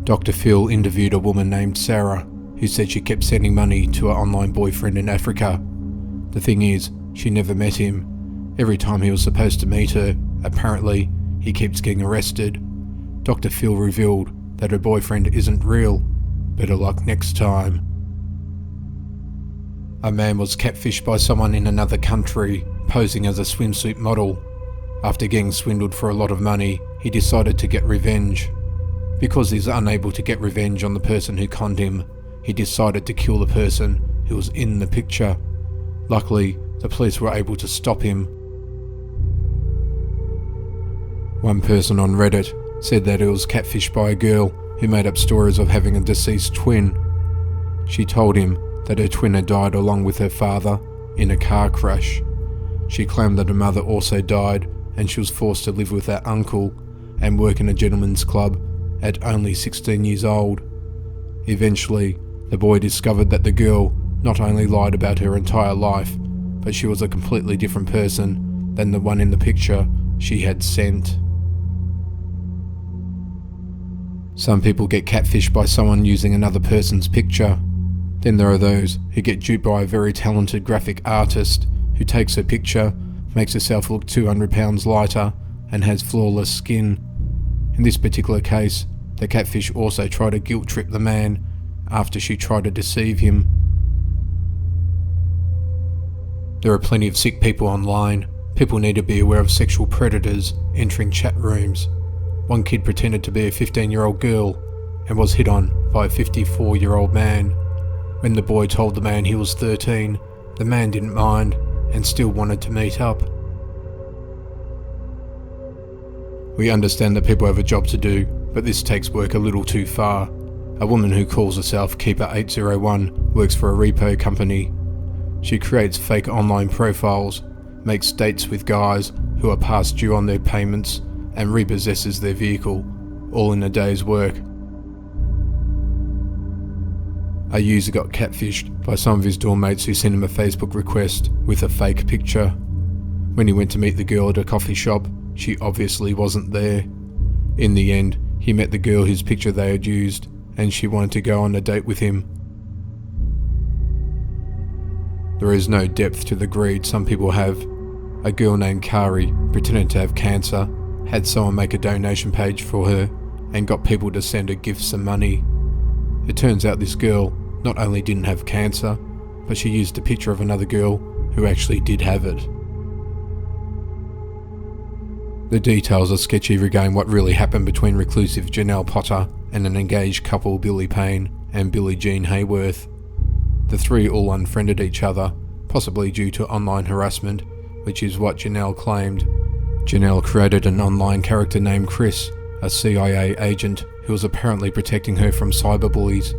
Dr. Phil interviewed a woman named Sarah, who said she kept sending money to her online boyfriend in Africa. The thing is, she never met him. Every time he was supposed to meet her, apparently, he keeps getting arrested. Dr. Phil revealed that her boyfriend isn't real. Better luck next time. A man was catfished by someone in another country, posing as a swimsuit model. After getting swindled for a lot of money, he decided to get revenge. Because he's unable to get revenge on the person who conned him, he decided to kill the person who was in the picture. Luckily, the police were able to stop him. One person on Reddit said that it was catfished by a girl who made up stories of having a deceased twin. She told him that her twin had died along with her father in a car crash. She claimed that her mother also died and she was forced to live with her uncle and work in a gentleman's club at only 16 years old. Eventually, the boy discovered that the girl not only lied about her entire life, but she was a completely different person than the one in the picture she had sent. Some people get catfished by someone using another person's picture. Then there are those who get duped by a very talented graphic artist who takes her picture, makes herself look 200 pounds lighter, and has flawless skin. In this particular case, the catfish also tried to guilt trip the man after she tried to deceive him. There are plenty of sick people online. People need to be aware of sexual predators entering chat rooms. One kid pretended to be a 15-year-old girl and was hit on by a 54-year-old man. When the boy told the man he was 13, the man didn't mind and still wanted to meet up. We understand that people have a job to do, but this takes work a little too far. A woman who calls herself Keeper801 works for a repo company. She creates fake online profiles, makes dates with guys who are past due on their payments, and repossesses their vehicle, all in a day's work. A user got catfished by some of his dorm mates who sent him a Facebook request with a fake picture. When he went to meet the girl at a coffee shop, she obviously wasn't there. In the end, he met the girl whose picture they had used, and she wanted to go on a date with him. There is no depth to the greed some people have. A girl named Kari pretended to have cancer, had someone make a donation page for her, and got people to send her gifts and money. It turns out this girl not only didn't have cancer, but she used a picture of another girl who actually did have it. The details are sketchy regarding what really happened between reclusive Janelle Potter and an engaged couple Billy Payne and Billie Jean Hayworth. The three all unfriended each other, possibly due to online harassment, which is what Janelle claimed. Janelle created an online character named Chris, a CIA agent who was apparently protecting her from cyberbullies.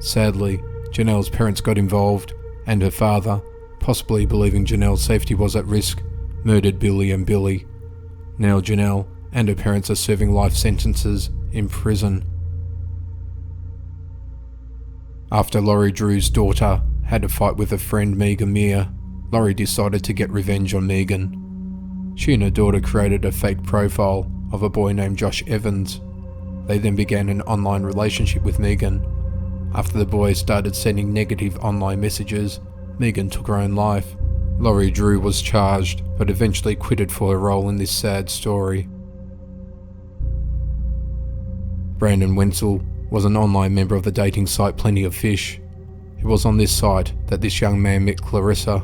Sadly, Janelle's parents got involved, and her father, possibly believing Janelle's safety was at risk, murdered Billy and Billy. Now Janelle and her parents are serving life sentences in prison. After Laurie Drew's daughter had a fight with her friend Megan Meir, Laurie decided to get revenge on Megan. She and her daughter created a fake profile of a boy named Josh Evans. They then began an online relationship with Megan. After the boy started sending negative online messages, Megan took her own life. Laurie Drew was charged, but eventually quitted for her role in this sad story. Brandon Wenzel was an online member of the dating site Plenty of Fish. It was on this site that this young man met Clarissa.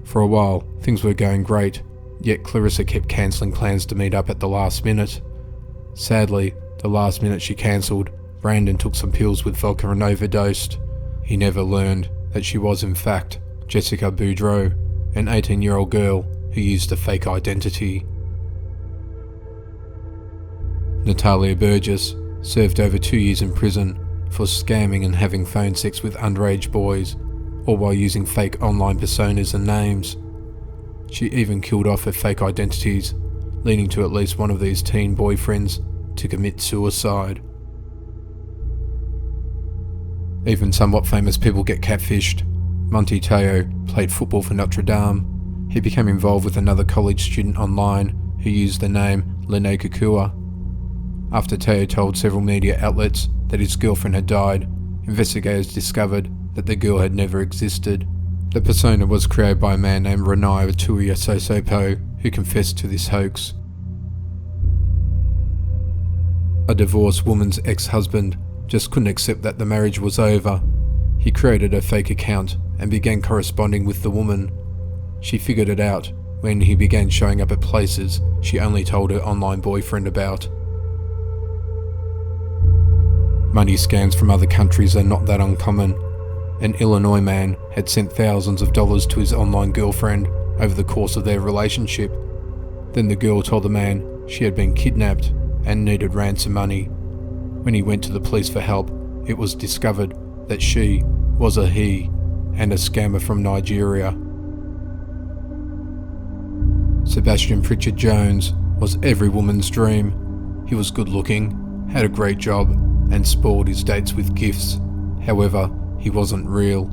For a while, things were going great, yet Clarissa kept cancelling plans to meet up at the last minute. Sadly, the last minute she cancelled, Brandon took some pills with vodka and overdosed. He never learned that she was in fact Jessica Boudreau, an 18-year-old girl who used a fake identity. Natalia Burgess served over 2 years in prison for scamming and having phone sex with underage boys, all while using fake online personas and names. She even killed off her fake identities, leading to at least one of these teen boyfriends to commit suicide. Even somewhat famous people get catfished. Monty Teo played football for Notre Dame. He became involved with another college student online who used the name Lene Kukua. After Teo told several media outlets that his girlfriend had died, investigators discovered that the girl had never existed. The persona was created by a man named Renai Tuia Sosopo, who confessed to this hoax. A divorced woman's ex-husband just couldn't accept that the marriage was over. He created a fake account and began corresponding with the woman. She figured it out when he began showing up at places she only told her online boyfriend about. Money scams from other countries are not that uncommon. An Illinois man had sent thousands of dollars to his online girlfriend over the course of their relationship. Then the girl told the man she had been kidnapped and needed ransom money. When he went to the police for help, it was discovered that she was a he and a scammer from Nigeria. Sebastian Pritchard Jones was every woman's dream. He was good looking, had a great job, and spoiled his dates with gifts. However, he wasn't real.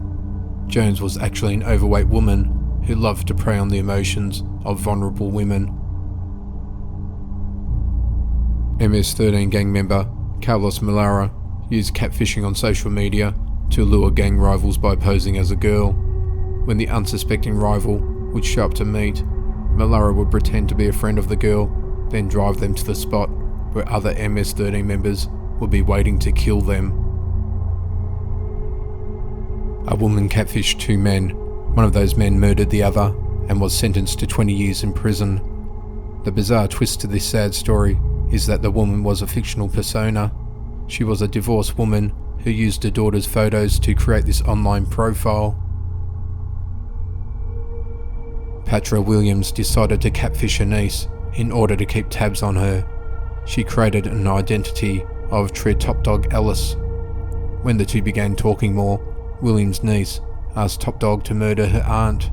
Jones was actually an overweight woman who loved to prey on the emotions of vulnerable women. MS-13 gang member Carlos Melara used catfishing on social media to lure gang rivals by posing as a girl. When the unsuspecting rival would show up to meet, Melara would pretend to be a friend of the girl, then drive them to the spot where other MS-13 members would be waiting to kill them. A woman catfished 2 men. One of those men murdered the other and was sentenced to 20 years in prison. The bizarre twist to this sad story is that the woman was a fictional persona. She was a divorced woman who used her daughter's photos to create this online profile. Patra Williams decided to catfish her niece in order to keep tabs on her. She created an identity of Tread Top Dog Ellis. When the two began talking more, Williams' niece asked Top Dog to murder her aunt.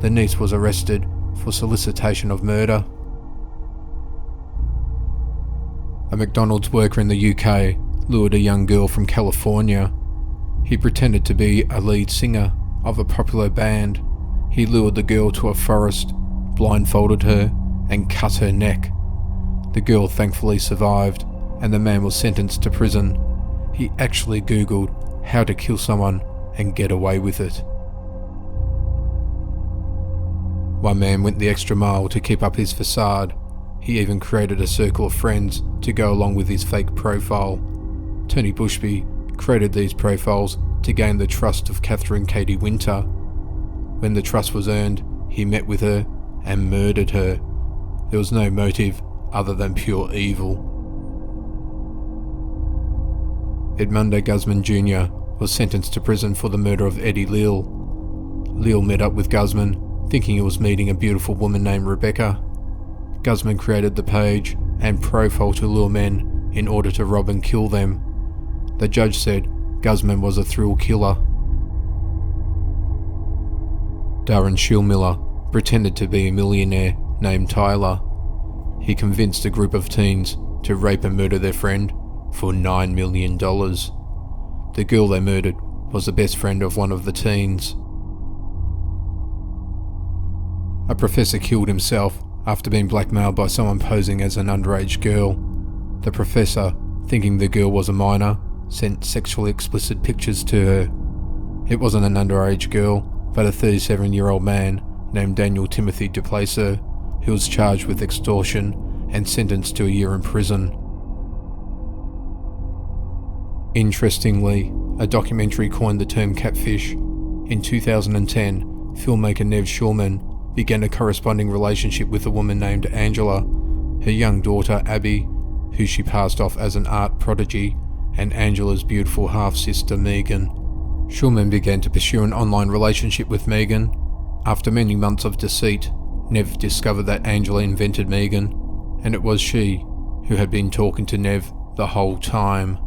The niece was arrested for solicitation of murder. A McDonald's worker in the UK lured a young girl from California. He pretended to be a lead singer of a popular band. He lured the girl to a forest, blindfolded her, and cut her neck. The girl thankfully survived, and the man was sentenced to prison. He actually Googled how to kill someone and get away with it. One man went the extra mile to keep up his facade. He even created a circle of friends to go along with his fake profile. Tony Bushby created these profiles to gain the trust of Catherine Katie Winter. When the trust was earned, he met with her and murdered her. There was no motive other than pure evil. Edmundo Guzman Jr. was sentenced to prison for the murder of Eddie Leal. Leal met up with Guzman, thinking he was meeting a beautiful woman named Rebecca. Guzman created the page and profile to lure men in order to rob and kill them. The judge said Guzman was a thrill killer. Darren Schillmiller pretended to be a millionaire named Tyler. He convinced a group of teens to rape and murder their friend for $9 million. The girl they murdered was the best friend of one of the teens. A professor killed himself after being blackmailed by someone posing as an underage girl. The professor, thinking the girl was a minor, sent sexually explicit pictures to her. It wasn't an underage girl, but a 37-year-old man named Daniel Timothy Duplacer, who was charged with extortion and sentenced to a year in prison. Interestingly, a documentary coined the term catfish. In 2010, filmmaker Nev Shulman began a corresponding relationship with a woman named Angela, her young daughter Abby, who she passed off as an art prodigy, and Angela's beautiful half-sister Megan. Shulman began to pursue an online relationship with Megan. After many months of deceit, Nev discovered that Angela invented Megan, and it was she who had been talking to Nev the whole time.